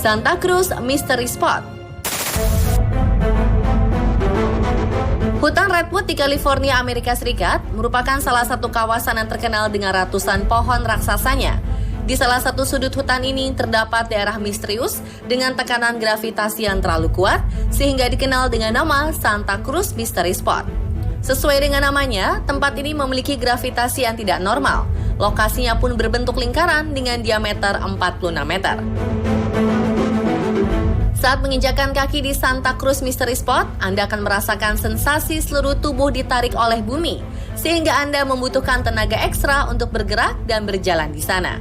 Santa Cruz Mystery Spot. Hutan Redwood di California, Amerika Serikat merupakan salah satu kawasan yang terkenal dengan ratusan pohon raksasanya. Di salah satu sudut hutan ini terdapat daerah misterius dengan tekanan gravitasi yang terlalu kuat sehingga dikenal dengan nama Santa Cruz Mystery Spot. Sesuai dengan namanya, tempat ini memiliki gravitasi yang tidak normal. Lokasinya pun berbentuk lingkaran dengan diameter 46 meter. Saat menginjakkan kaki di Santa Cruz Mystery Spot, Anda akan merasakan sensasi seluruh tubuh ditarik oleh bumi, sehingga Anda membutuhkan tenaga ekstra untuk bergerak dan berjalan di sana.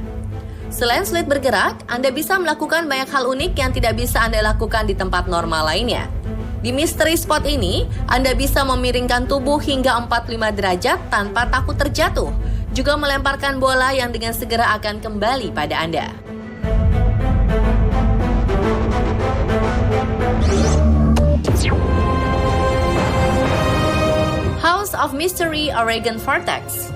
Selain sulit bergerak, Anda bisa melakukan banyak hal unik yang tidak bisa Anda lakukan di tempat normal lainnya. Di Mystery Spot ini, Anda bisa memiringkan tubuh hingga 45 derajat tanpa takut terjatuh, juga melemparkan bola yang dengan segera akan kembali pada Anda. House of Mystery Oregon Vortex.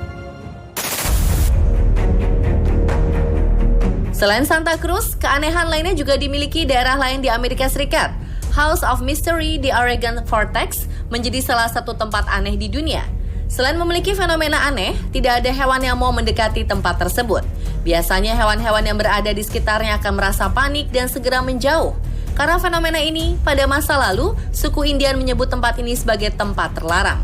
Selain Santa Cruz, keanehan lainnya juga dimiliki daerah lain di Amerika Serikat. House of Mystery di Oregon Vortex menjadi salah satu tempat aneh di dunia. Selain memiliki fenomena aneh, tidak ada hewan yang mau mendekati tempat tersebut. Biasanya hewan-hewan yang berada di sekitarnya akan merasa panik dan segera menjauh. Karena fenomena ini, pada masa lalu, suku Indian menyebut tempat ini sebagai tempat terlarang.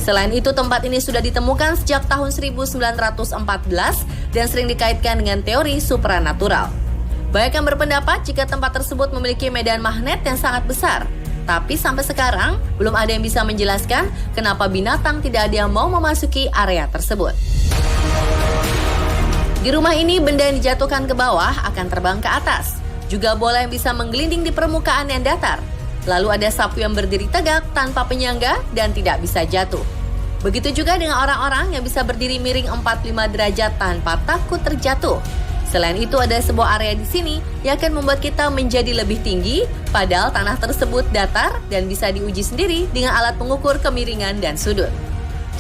Selain itu, tempat ini sudah ditemukan sejak tahun 1914 dan sering dikaitkan dengan teori supranatural. Banyak yang berpendapat jika tempat tersebut memiliki medan magnet yang sangat besar. Tapi sampai sekarang, belum ada yang bisa menjelaskan kenapa binatang tidak ada yang mau memasuki area tersebut. Di rumah ini, benda yang dijatuhkan ke bawah akan terbang ke atas. Juga bola yang bisa menggelinding di permukaan yang datar. Lalu ada sapu yang berdiri tegak tanpa penyangga dan tidak bisa jatuh. Begitu juga dengan orang-orang yang bisa berdiri miring 45 derajat tanpa takut terjatuh. Selain itu, ada sebuah area di sini yang akan membuat kita menjadi lebih tinggi, padahal tanah tersebut datar dan bisa diuji sendiri dengan alat pengukur kemiringan dan sudut.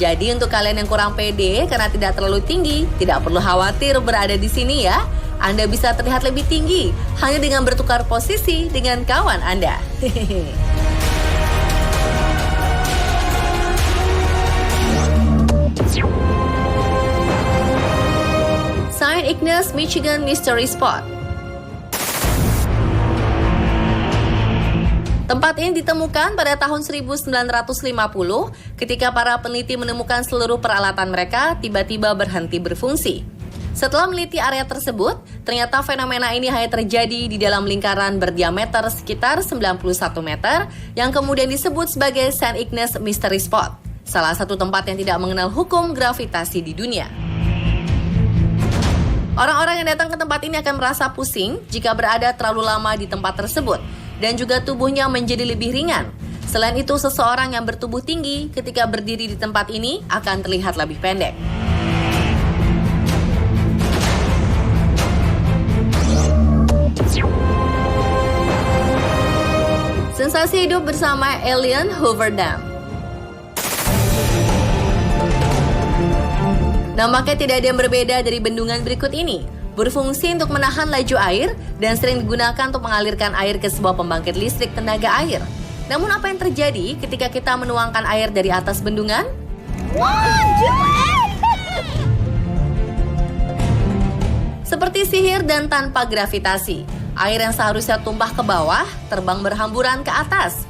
Jadi untuk kalian yang kurang pede karena tidak terlalu tinggi, tidak perlu khawatir berada di sini ya. Anda bisa terlihat lebih tinggi hanya dengan bertukar posisi dengan kawan Anda. St. Ignace, Michigan Mystery Spot. Tempat ini ditemukan pada tahun 1950 ketika para peneliti menemukan seluruh peralatan mereka tiba-tiba berhenti berfungsi. Setelah meneliti area tersebut, ternyata fenomena ini hanya terjadi di dalam lingkaran berdiameter sekitar 91 meter yang kemudian disebut sebagai St. Ignace Mystery Spot, salah satu tempat yang tidak mengenal hukum gravitasi di dunia. Orang-orang yang datang ke tempat ini akan merasa pusing jika berada terlalu lama di tempat tersebut dan juga tubuhnya menjadi lebih ringan. Selain itu, seseorang yang bertubuh tinggi ketika berdiri di tempat ini akan terlihat lebih pendek. Sensasi hidup bersama alien Hoover Dam. Nampaknya tidak ada yang berbeda dari bendungan berikut ini. Berfungsi untuk menahan laju air dan sering digunakan untuk mengalirkan air ke sebuah pembangkit listrik tenaga air. Namun apa yang terjadi ketika kita menuangkan air dari atas bendungan? Seperti sihir dan tanpa gravitasi, air yang seharusnya tumpah ke bawah terbang berhamburan ke atas.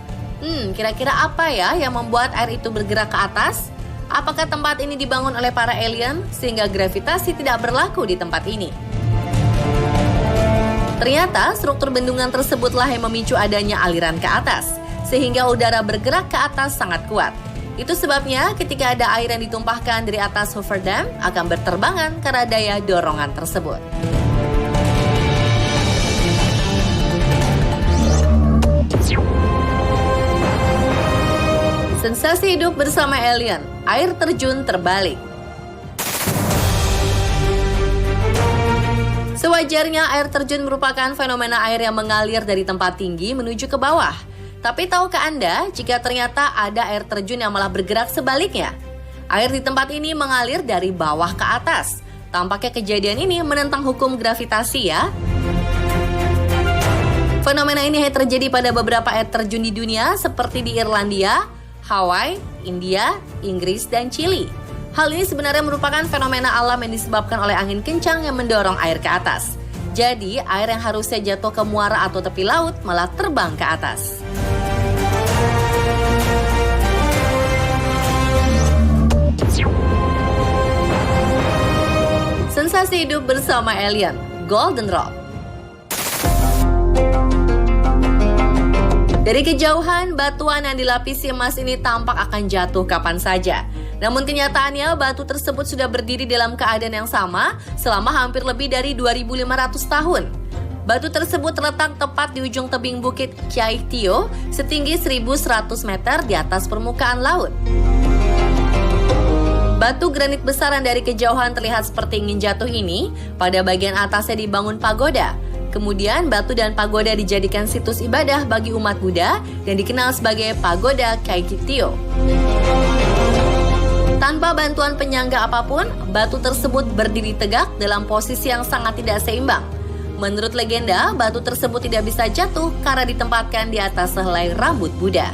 Kira-kira apa ya yang membuat air itu bergerak ke atas? Apakah tempat ini dibangun oleh para alien sehingga gravitasi tidak berlaku di tempat ini? Ternyata struktur bendungan tersebutlah yang memicu adanya aliran ke atas, sehingga udara bergerak ke atas sangat kuat. Itu sebabnya ketika ada air yang ditumpahkan dari atas Hoover Dam akan berterbangan karena daya dorongan tersebut. Sensasi hidup bersama alien, air terjun terbalik. Sewajarnya air terjun merupakan fenomena air yang mengalir dari tempat tinggi menuju ke bawah. Tapi tahukah Anda jika ternyata ada air terjun yang malah bergerak sebaliknya? Air di tempat ini mengalir dari bawah ke atas. Tampaknya kejadian ini menentang hukum gravitasi ya. Fenomena ini hanya terjadi pada beberapa air terjun di dunia seperti di Irlandia, Hawaii, India, Inggris, dan Chili. Hal ini sebenarnya merupakan fenomena alam yang disebabkan oleh angin kencang yang mendorong air ke atas. Jadi, air yang harusnya jatuh ke muara atau tepi laut malah terbang ke atas. Sensasi hidup bersama alien, Golden Rock. Dari kejauhan, batuan yang dilapisi emas ini tampak akan jatuh kapan saja. Namun kenyataannya, batu tersebut sudah berdiri dalam keadaan yang sama selama hampir lebih dari 2.500 tahun. Batu tersebut terletak tepat di ujung tebing bukit Kiai Tio, setinggi 1.100 meter di atas permukaan laut. Batu granit besar yang dari kejauhan terlihat seperti ingin jatuh ini, pada bagian atasnya dibangun pagoda. Kemudian batu dan pagoda dijadikan situs ibadah bagi umat Buddha dan dikenal sebagai Pagoda Kaikitio. Tanpa bantuan penyangga apapun, batu tersebut berdiri tegak dalam posisi yang sangat tidak seimbang. Menurut legenda, batu tersebut tidak bisa jatuh karena ditempatkan di atas sehelai rambut Buddha.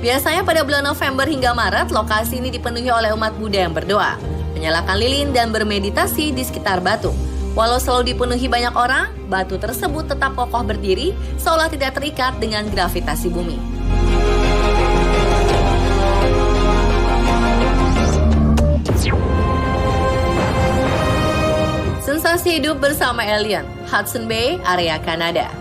Biasanya pada bulan November hingga Maret, lokasi ini dipenuhi oleh umat Buddha yang berdoa, menyalakan lilin dan bermeditasi di sekitar batu. Walau selalu dipenuhi banyak orang, batu tersebut tetap kokoh berdiri seolah tidak terikat dengan gravitasi bumi. Sensasi hidup bersama alien, Hudson Bay, area Kanada.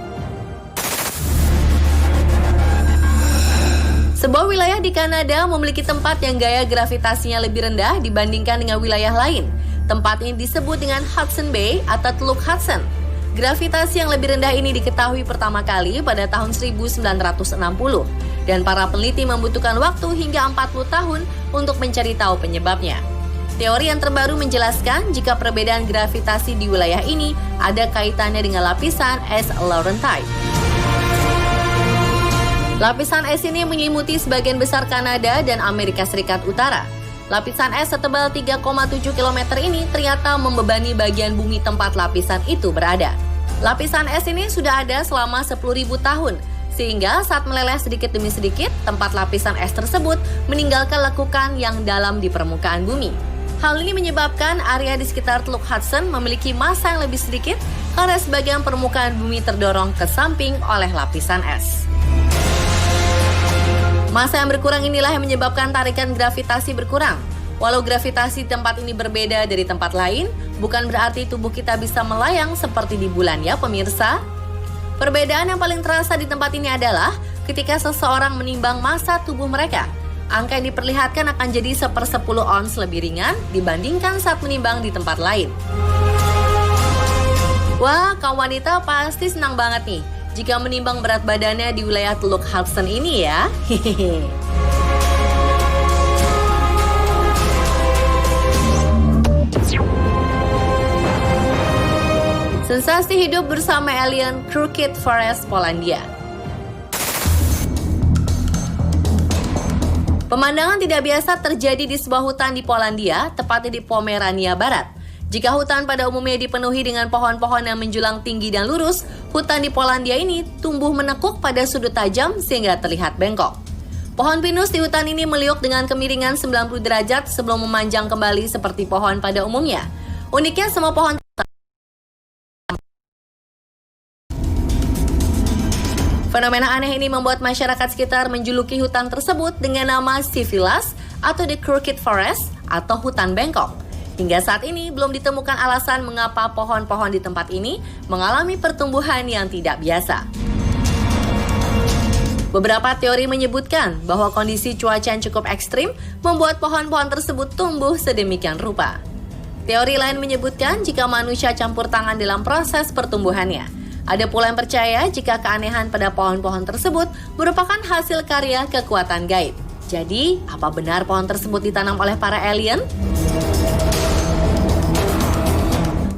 Sebuah wilayah di Kanada memiliki tempat yang gaya gravitasinya lebih rendah dibandingkan dengan wilayah lain. Tempat ini disebut dengan Hudson Bay atau Teluk Hudson. Gravitasi yang lebih rendah ini diketahui pertama kali pada tahun 1960 dan para peneliti membutuhkan waktu hingga 40 tahun untuk mencari tahu penyebabnya. Teori yang terbaru menjelaskan jika perbedaan gravitasi di wilayah ini ada kaitannya dengan lapisan es Laurentide. Lapisan es ini menyelimuti sebagian besar Kanada dan Amerika Serikat Utara. Lapisan es setebal 3,7 km ini ternyata membebani bagian bumi tempat lapisan itu berada. Lapisan es ini sudah ada selama 10.000 tahun, sehingga saat meleleh sedikit demi sedikit, tempat lapisan es tersebut meninggalkan lekukan yang dalam di permukaan bumi. Hal ini menyebabkan area di sekitar Teluk Hudson memiliki massa yang lebih sedikit karena sebagian permukaan bumi terdorong ke samping oleh lapisan es. Massa yang berkurang inilah yang menyebabkan tarikan gravitasi berkurang. Walau gravitasi tempat ini berbeda dari tempat lain, bukan berarti tubuh kita bisa melayang seperti di bulan ya pemirsa. Perbedaan yang paling terasa di tempat ini adalah ketika seseorang menimbang massa tubuh mereka. Angka yang diperlihatkan akan jadi 1/10 ons lebih ringan dibandingkan saat menimbang di tempat lain. Wah, kaum wanita pasti senang banget nih jika menimbang berat badannya di wilayah Teluk Hudson ini ya. Sensasi hidup bersama alien, Crooked Forest, Polandia. Pemandangan tidak biasa terjadi di sebuah hutan di Polandia, tepatnya di Pomerania Barat. Jika hutan pada umumnya dipenuhi dengan pohon-pohon yang menjulang tinggi dan lurus, hutan di Polandia ini tumbuh menekuk pada sudut tajam sehingga terlihat bengkok. Pohon pinus di hutan ini meliuk dengan kemiringan 90 derajat sebelum memanjang kembali seperti pohon pada umumnya. Uniknya semua pohon Fenomena aneh ini membuat masyarakat sekitar menjuluki hutan tersebut dengan nama Civilas atau The Crooked Forest atau hutan bengkok. Hingga saat ini belum ditemukan alasan mengapa pohon-pohon di tempat ini mengalami pertumbuhan yang tidak biasa. Beberapa teori menyebutkan bahwa kondisi cuaca yang cukup ekstrim membuat pohon-pohon tersebut tumbuh sedemikian rupa. Teori lain menyebutkan jika manusia campur tangan dalam proses pertumbuhannya. Ada pula yang percaya jika keanehan pada pohon-pohon tersebut merupakan hasil karya kekuatan gaib. Jadi, apa benar pohon tersebut ditanam oleh para alien?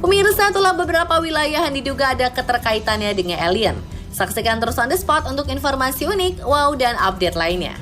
Pemirsa, itulah beberapa wilayah yang diduga ada keterkaitannya dengan alien. Saksikan terus On The Spot untuk informasi unik, wow, dan update lainnya.